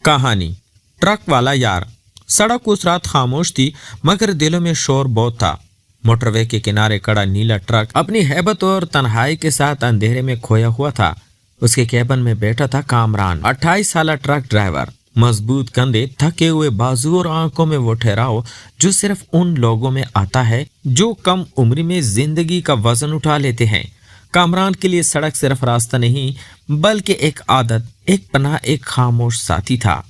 कहानी ट्रक वाला यार। सड़क उस रात खामोश थी मगर दिलों में शोर बहुत था। मोटरवे के किनारे खड़ा नीला ट्रक अपनी हैबत और तन्हाई के साथ अंधेरे में खोया हुआ था। उसके केबिन में बैठा था कामरान, 28 साल ट्रक ड्राइवर। मजबूत कंधे, थके हुए बाजू और आंखों में वो ठहराव जो सिर्फ उन लोगों में आता है जो कम उम्र में जिंदगी का वजन उठा लेते हैं। कामरान के लिए सड़क सिर्फ रास्ता नहीं बल्कि एक आदत, एक पनाह, एक खामोश साथी था।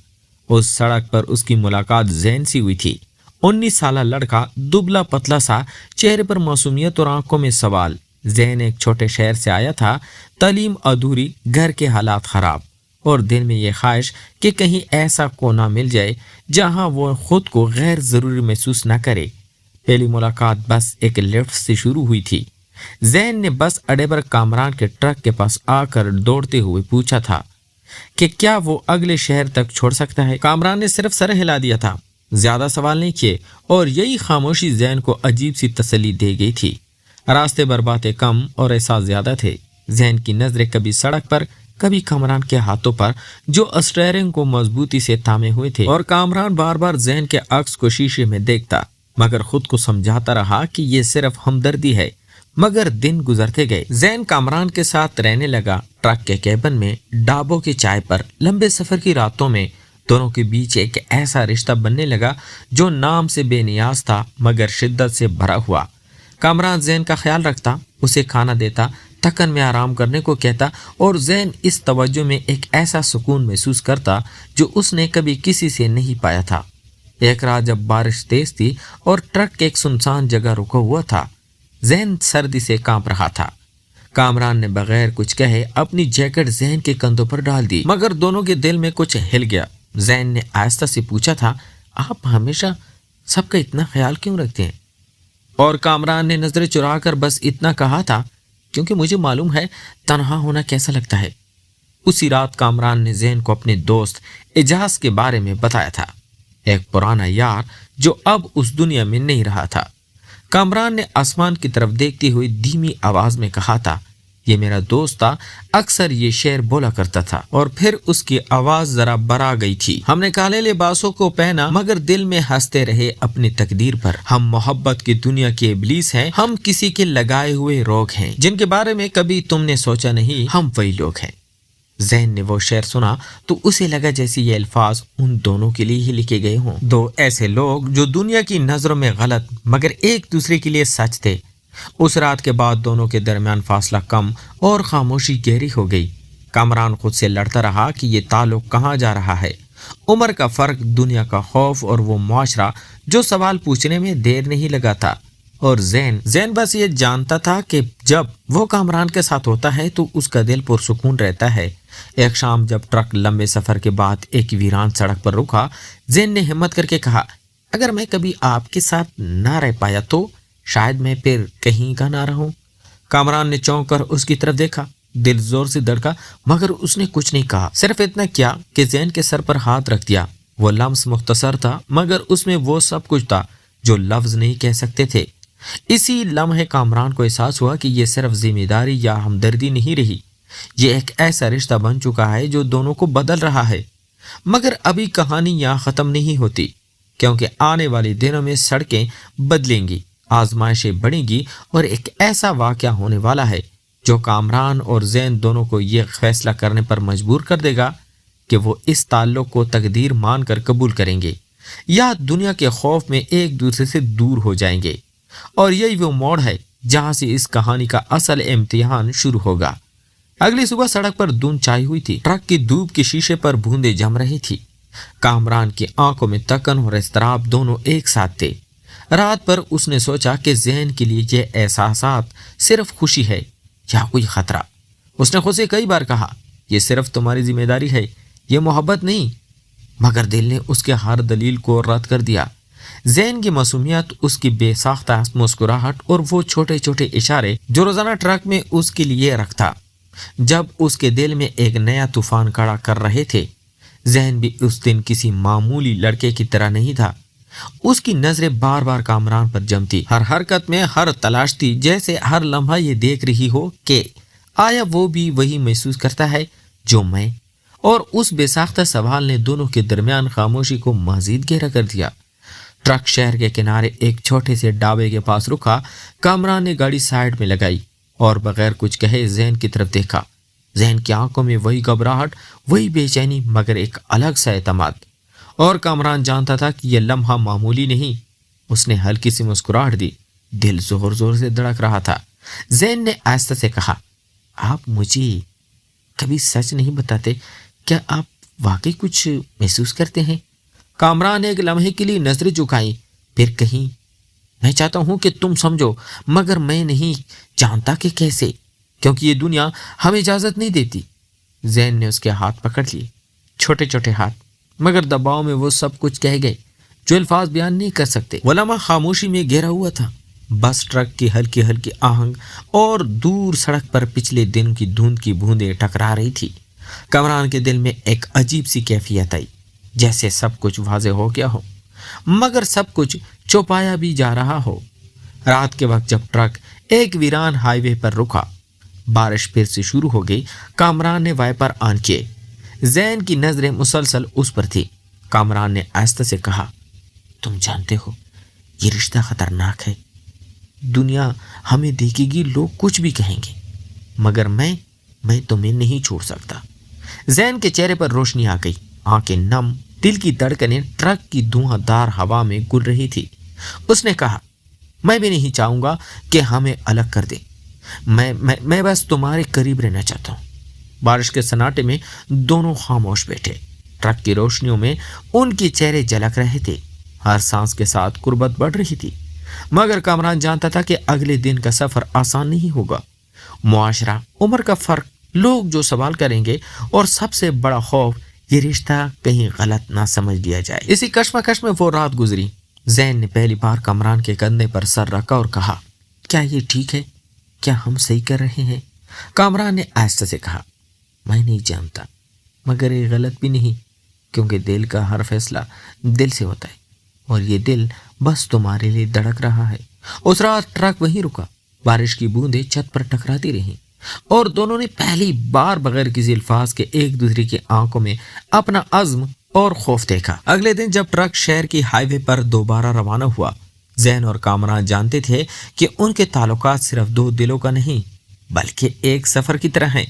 उस सड़क पर उसकी मुलाकात जैन से हुई थी। 19 साल लड़का, दुबला पतला सा, चेहरे पर मासूमियत और आंखों में सवाल। जैन एक छोटे शहर से आया था, तालीम अधूरी, घर के हालात खराब और दिल में ये ख्वाहिश कि कहीं ऐसा कोना मिल जाए जहां वो खुद को गैर जरूरी महसूस न करे। पहली मुलाकात बस एक लिफ्ट से शुरू हुई थी। जैन ने बस अड्डे पर कामरान के ट्रक के पास आकर दौड़ते हुए पूछा था कि क्या वो अगले शहर तक छोड़ सकता है। कामरान ने सिर्फ सर हिला दिया था, ज्यादा सवाल नहीं किए, और यही खामोशी जैन को अजीब सी तसल्ली दे गई थी। रास्ते पर बातें कम और एहसास ज्यादा थे। जैन की नजरें कभी सड़क पर, कभी कामरान के हाथों पर जो स्टीयरिंग को मजबूती से थामे हुए थे, और कामरान बार बार जैन के अक्स को शीशे में देखता मगर खुद को समझाता रहा कि ये सिर्फ हमदर्दी है। मगर दिन गुजरते गए। जैन कामरान के साथ रहने लगा, ट्रक के केबिन में, डाबों की चाय पर, लंबे सफर की रातों में। दोनों के बीच एक ऐसा रिश्ता बनने लगा जो नाम से बेनियाज था मगर शिद्दत से भरा हुआ। कामरान जैन का ख्याल रखता, उसे खाना देता, थकन में आराम करने को कहता, और जैन इस तवज्जो में एक ऐसा सुकून महसूस करता जो उसने कभी किसी से नहीं पाया था। एक रात जब बारिश तेज थी और ट्रक एक सुनसान जगह रुका हुआ था, जैन सर्दी से कांप रहा था। कामरान ने बगैर कुछ कहे अपनी जैकेट जैन के कंधों पर डाल दी मगर दोनों के दिल में कुछ हिल गया। जैन ने आहिस्ता से पूछा था, आप हमेशा सबका इतना ख्याल क्यों रखते हैं? और कामरान ने नजरें चुराकर बस इतना कहा था, क्योंकि मुझे मालूम है तन्हा होना कैसा लगता है। उसी रात कामरान ने जैन को अपने दोस्त एजाज के बारे में बताया था, एक पुराना यार जो अब उस दुनिया में नहीं रहा था। कामरान ने आसमान की तरफ देखती हुई धीमी आवाज में कहा था, ये मेरा दोस्त था, अक्सर ये शेर बोला करता था। और फिर उसकी आवाज जरा बरा गई थी। हमने काले लिबासों को पहना मगर दिल में हंसते रहे अपनी तकदीर पर। हम मोहब्बत की दुनिया के इब्लीस हैं, हम किसी के लगाए हुए रोग हैं जिनके बारे में कभी तुमने सोचा नहीं, हम वही लोग हैं। जैन ने वो शेर सुना तो उसे लगा जैसे ये अल्फाज उन दोनों के लिए ही लिखे गए हों। दो ऐसे लोग जो दुनिया की नजरों में गलत मगर एक दूसरे के लिए सच थे। उस रात के बाद दोनों के दरमियान फासला कम और खामोशी गहरी हो गई। कामरान खुद से लड़ता रहा कि ये ताल्लुक कहाँ जा रहा है। उम्र का फर्क, दुनिया का खौफ और वो मुआशरा जो सवाल पूछने में देर नहीं लगा था। और जैन बस ये जानता था कि जब वो कामरान के साथ होता है तो उसका दिल पुरसुकून रहता है। एक शाम जब ट्रक लंबे सफर के बाद एक वीरान सड़क पर रुका, जैन ने हिम्मत करके कहा, अगर मैं कभी आपके साथ ना रह पाया तो शायद मैं फिर कहीं का ना रहूं। कामरान ने चौंक कर उसकी तरफ देखा, दिल जोर से धड़का मगर उसने कुछ नहीं कहा। सिर्फ इतना किया कि जैन के सर पर हाथ रख दिया। वो लम्स मुख्तसर था मगर उसमें वो सब कुछ था जो लफ्ज नहीं कह सकते थे। इसी लम्हे कामरान को एहसास हुआ कि ये सिर्फ जिम्मेदारी या हमदर्दी नहीं रही, ये एक ऐसा रिश्ता बन चुका है जो दोनों को बदल रहा है। मगर अभी कहानी यहाँ खत्म नहीं होती, क्योंकि आने वाले दिनों में सड़कें बदलेंगी, आजमाइशें बढ़ेंगी और एक ऐसा वाकया होने वाला है जो कामरान और जैन दोनों को ये फैसला करने पर मजबूर कर देगा कि वो इस ताल्लुक को तकदीर मानकर कबूल करेंगे या दुनिया के खौफ में एक दूसरे से दूर हो जाएंगे। और यही वो मोड़ है जहां से इस कहानी का असल इम्तिहान शुरू होगा। अगली सुबह सड़क पर धुंध छाई हुई थी। ट्रक की धूप के शीशे पर बूंदें जम रही थी। कामरान की आंखों में तकन और इस्तराब दोनों एक साथ थे। रात पर उसने सोचा कि जैन के लिए ये एहसासात सिर्फ खुशी है या कोई खतरा। उसने खुद से कई बार कहा, यह सिर्फ तुम्हारी जिम्मेदारी है, ये मोहब्बत नहीं। मगर दिल ने उसके हर दलील को रद्द कर दिया। जैन की मासूमियत, उसकी बेसाख्ता मुस्कुराहट और वो छोटे छोटे इशारे जो रोजाना ट्रक में उसके लिए रखता, जब उसके दिल में एक नया तूफान खड़ा कर रहे थे। जैन भी उस दिन किसी मामूली लड़के की तरह नहीं था। उसकी नजरें बार बार कामरान पर जमती, हर हरकत में हर तलाशती, जैसे हर लम्हा ये देख रही हो कि आया वो भी वही महसूस करता है जो मैं। اور اس بے ساختہ سوال نے دونوں کے درمیان خاموشی کو مزید گہرا کر دیا۔ ٹرک شہر کے کنارے ایک چھوٹے سے ڈھابے کے پاس رکا۔ کامران نے گاڑی سائیڈ میں لگائی اور بغیر کچھ کہے زین کی طرف دیکھا۔ زین کی آنکھوں میں وہی گھبراہٹ، وہی بے چینی، مگر ایک الگ سا اعتماد۔ اور کامران جانتا تھا کہ یہ لمحہ معمولی نہیں۔ اس نے ہلکی سی مسکراہٹ دی، دل زور زور سے دھڑک رہا تھا۔ زین نے آہستہ سے کہا، آپ مجھے کبھی سچ نہیں بتاتے، کیا آپ واقعی کچھ محسوس کرتے ہیں؟ کامران نے ایک لمحے کے لیے نظریں جھکائیں، پھر کہیں، میں چاہتا ہوں کہ تم سمجھو، مگر میں نہیں جانتا کہ کیسے، کیونکہ یہ دنیا ہمیں اجازت نہیں دیتی۔ زین نے اس کے ہاتھ پکڑ لیے، چھوٹے چھوٹے ہاتھ، مگر دباؤ میں وہ سب کچھ کہہ گئے جو الفاظ بیان نہیں کر سکتے۔ وہ لمحہ خاموشی میں گھیرا ہوا تھا، بس ٹرک کی ہلکی ہلکی آہنگ اور دور سڑک پر پچھلے دن کی دھند کی بوندیں ٹکرا رہی تھی۔ کامران کے دل میں ایک عجیب سی کیفیت آئی، جیسے سب کچھ واضح ہو گیا ہو، مگر سب کچھ چھپایا بھی جا رہا ہو۔ رات کے وقت جب ٹرک ایک ویران ہائی وے پر رکا، بارش پھر سے شروع ہو گئی۔ کامران نے وائپر آن کیے، زین کی نظریں مسلسل اس پر تھی۔ کامران نے آہستہ سے کہا، تم جانتے ہو یہ رشتہ خطرناک ہے، دنیا ہمیں دیکھے گی، لوگ کچھ بھی کہیں گے، مگر میں تمہیں نہیں چھوڑ سکتا۔ زین کے چہرے پر روشنی آ گئی، آنکھیں نم، دل کی دھڑکنیں ٹرک کی دھواں دار ہوا میں گل رہی تھی۔ اس نے کہا، میں بھی نہیں چاہوں گا کہ ہمیں الگ کر دیں، میں بس تمہارے قریب رہنا چاہتا ہوں۔ بارش کے سناٹے میں دونوں خاموش بیٹھے، ٹرک کی روشنیوں میں ان کے چہرے جھلک رہے تھے، ہر سانس کے ساتھ قربت بڑھ رہی تھی، مگر کامران جانتا تھا کہ اگلے دن کا سفر آسان نہیں ہوگا۔ معاشرہ، عمر کا فرق، لوگ جو سوال کریں گے، اور سب سے بڑا خوف یہ رشتہ کہیں غلط نہ سمجھ لیا جائے۔ اسی کشمکش میں وہ رات گزری۔ زین نے پہلی بار کامران کے کندھے پر سر رکھا اور کہا، کیا یہ ٹھیک ہے؟ کیا ہم صحیح کر رہے ہیں؟ کامران نے آہستہ سے کہا، میں نہیں جانتا، مگر یہ غلط بھی نہیں، کیونکہ دل کا ہر فیصلہ دل سے ہوتا ہے، اور یہ دل بس تمہارے لیے دھڑک رہا ہے۔ اس رات ٹرک وہیں رکا، بارش کی بوندیں چھت پر ٹکراتی رہیں، اور دونوں نے پہلی بار بغیر کسی الفاظ کے ایک دوسرے کی آنکھوں میں اپنا عزم اور خوف دیکھا۔ اگلے دن جب ٹرک شہر کی ہائی وے پر دوبارہ روانہ ہوا، زین اور کامران جانتے تھے کہ ان کے تعلقات صرف دو دلوں کا نہیں، بلکہ ایک سفر کی طرح ہیں،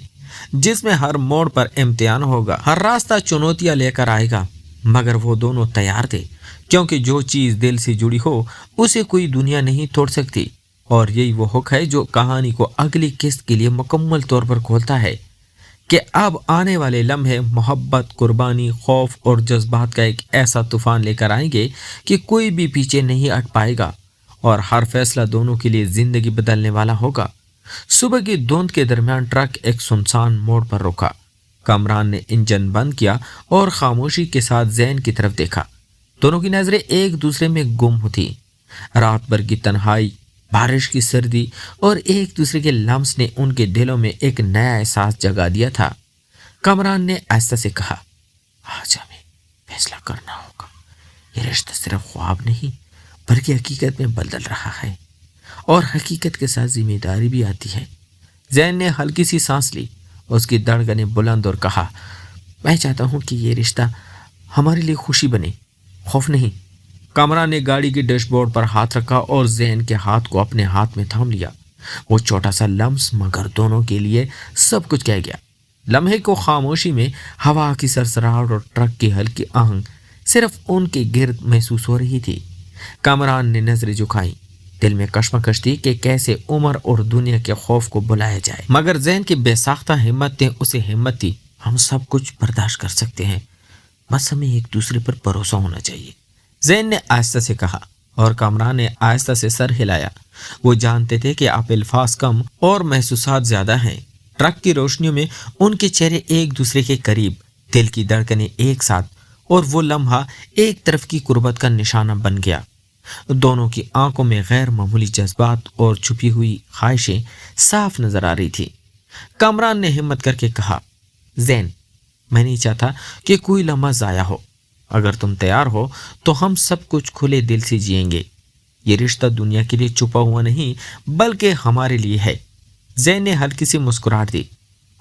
جس میں ہر موڑ پر امتحان ہوگا، ہر راستہ چنوتیاں لے کر آئے گا، مگر وہ دونوں تیار تھے، کیونکہ جو چیز دل سے جڑی ہو اسے کوئی دنیا نہیں توڑ سکتی۔ اور یہی وہ حق ہے جو کہانی کو اگلی قسط کے لیے مکمل طور پر کھولتا ہے، کہ اب آنے والے لمحے محبت، قربانی، خوف اور جذبات کا ایک ایسا طوفان لے کر آئیں گے کہ کوئی بھی پیچھے نہیں ہٹ پائے گا، اور ہر فیصلہ دونوں کے لیے زندگی بدلنے والا ہوگا۔ صبح کی دھند کے درمیان ٹرک ایک سنسان موڑ پر رکا۔ کامران نے انجن بند کیا اور خاموشی کے ساتھ زین کی طرف دیکھا۔ دونوں کی نظریں ایک دوسرے میں گم ہوتی۔ رات بھر کی تنہائی، بارش کی سردی اور ایک دوسرے کے لمس نے ان کے دلوں میں ایک نیا احساس جگا دیا تھا۔ کامران نے آہستہ سے کہا، آج ہمیں فیصلہ کرنا ہوگا، یہ رشتہ صرف خواب نہیں بلکہ حقیقت میں بدل رہا ہے، اور حقیقت کے ساتھ ذمہ داری بھی آتی ہے۔ زین نے ہلکی سی سانس لی، اس کی دھڑکنیں بلند اور کہا، میں چاہتا ہوں کہ یہ رشتہ ہمارے لیے خوشی بنے، خوف نہیں۔ کامران نے گاڑی کے ڈیش بورڈ پر ہاتھ رکھا اور زین کے ہاتھ کو اپنے ہاتھ میں تھام لیا۔ وہ چھوٹا سا لمس مگر دونوں کے لیے سب کچھ کہہ گیا۔ لمحے کو خاموشی میں ہوا کی سرسراہٹ اور ٹرک کی ہلکی آہنگ صرف ان کے گرد محسوس ہو رہی تھی۔ کامران نے نظریں جھکائیں، دل میں کشمکش تھی کہ کیسے عمر اور دنیا کے خوف کو بلایا جائے، مگر زین کی بے ساختہ ہمت نے اسے ہمت دی، ہم سب کچھ برداشت کر سکتے ہیں، بس ہمیں ایک دوسرے پر بھروسہ ہونا چاہیے، زین نے آہستہ سے کہا، اور کامران نے آہستہ سے سر ہلایا۔ وہ جانتے تھے کہ آپ الفاظ کم اور محسوسات زیادہ ہیں۔ ٹرک کی روشنیوں میں ان کے چہرے ایک دوسرے کے قریب، دل کی دھڑکنیں ایک ساتھ، اور وہ لمحہ ایک طرف کی قربت کا نشانہ بن گیا۔ دونوں کی آنکھوں میں غیر معمولی جذبات اور چھپی ہوئی خواہشیں صاف نظر آ رہی تھی۔ کامران نے ہمت کر کے کہا، زین، میں نہیں چاہتا کہ کوئی لمحہ ضائع ہو، اگر تم تیار ہو تو ہم سب کچھ کھلے دل سے جئیں گے، یہ رشتہ دنیا کے لیے چھپا ہوا نہیں بلکہ ہمارے لیے ہے۔ زین نے ہلکی سی مسکراہٹ دی،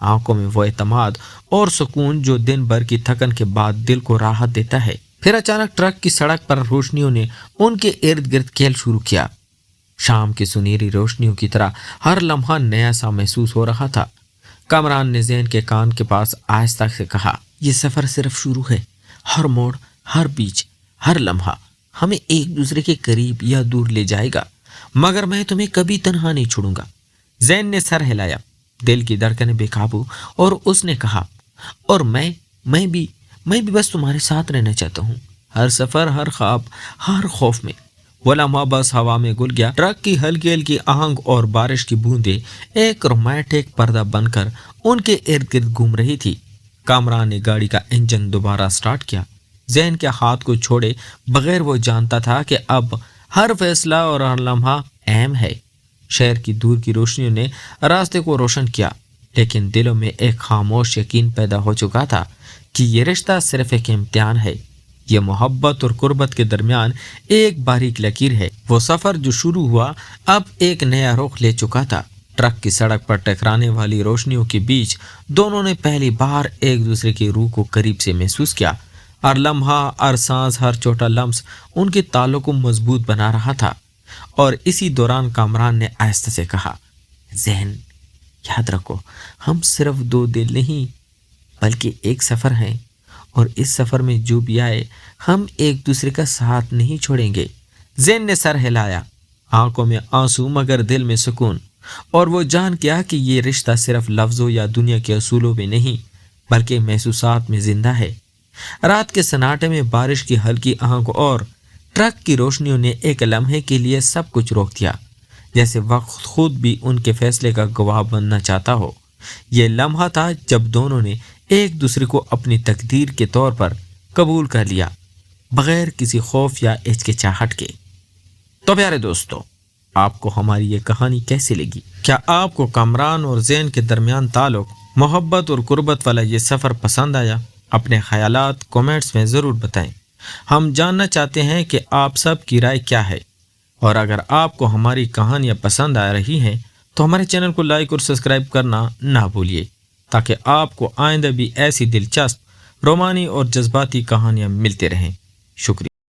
आंखों में वो एतमाद और सुकून जो दिन भर की थकन के बाद दिल को राहत देता है। फिर अचानक ट्रक की सड़क पर रोशनियों ने उनके इर्द गिर्द खेल शुरू किया। शाम की सुनहरी रोशनियों की तरह हर लम्हा नया सा महसूस हो रहा था। कामरान ने ज़ैन के कान के पास आहिस्ता से कहा, यह सफ़र सिर्फ शुरू है। हर मोड़, हर बीच, हर लम्हा हमें एक दूसरे के करीब या दूर ले जाएगा, मगर मैं तुम्हें कभी तन्हा नहीं छोड़ूंगा। ज़ैन ने सर हिलाया, दिल की धड़कनें बेकाबू, और उसने कहा, और मैं भी बस तुम्हारे साथ रहना चाहता हूँ। हर सफ़र, हर ख्वाब, हर खौफ में। वो लम्हा बस हवा में घुल गया। ट्रक की हल्की हल्की आहंग और बारिश की बूंदें एक रोमांटिक पर्दा बनकर उनके इर्द गिर्द घूम रही थी। कामरान ने गाड़ी का इंजन दोबारा स्टार्ट किया। ज़ैन के हाथ को छोड़े बगैर वो जानता था कि अब हर फैसला और हर लम्हा अहम है। शहर की दूर की रोशनियों ने रास्ते को रोशन किया, लेकिन दिलों में एक खामोश यकीन पैदा हो चुका था कि ये रिश्ता सिर्फ एक इम्तिहान है। ये मोहब्बत और कुर्बत के दरमियान एक बारीक लकीर है। वो सफ़र जो शुरू हुआ अब एक नया रुख ले चुका था। ट्रक की सड़क पर टकराने वाली रोशनियों के बीच दोनों ने पहली बार एक दूसरे की रूह को करीब से महसूस किया। हर लम्हा, हर सांस, हर छोटा लम्स उनके ताल्लुक को मजबूत बना रहा था। और इसी दौरान कामरान ने आहिस्ता से कहा, ज़ैन, याद रखो, हम सिर्फ दो दिल नहीं बल्कि एक सफ़र हैं, और इस सफ़र में जो भी आए हम एक दूसरे का साथ नहीं छोड़ेंगे। ज़ैन ने सर हिलाया, आंखों में आंसू मगर दिल में सुकून, और वो जान गया कि ये रिश्ता सिर्फ लफ्ज़ों या दुनिया के असूलों में नहीं बल्कि महसूसात में जिंदा है। रात के सन्नाटे में बारिश की हल्की आहंग और ट्रक की रोशनियों ने एक लम्हे के लिए सब कुछ रोक दिया, जैसे वक्त खुद भी उनके फैसले का गवाह बनना चाहता हो। ये लम्हा था जब दोनों ने एक दूसरे को अपनी तकदीर के तौर पर कबूल कर लिया, बगैर किसी खौफ या हिचकिचाहट के। तो प्यारे दोस्तों, आपको हमारी ये कहानी कैसी लगी? क्या आपको कामरान और ज़ैन के दरमियान ताल्लुक, मोहब्बत और कुर्बत वाला ये सफ़र पसंद आया? अपने ख्यालात कमेंट्स में ज़रूर बताएं। हम जानना चाहते हैं कि आप सब की राय क्या है। और अगर आपको हमारी कहानियाँ पसंद आ रही हैं तो हमारे चैनल को लाइक और सब्सक्राइब करना ना भूलिए, ताकि आपको आइंदा भी ऐसी दिलचस्प, रोमानी और जज्बाती कहानियाँ मिलते रहें। शुक्रिया।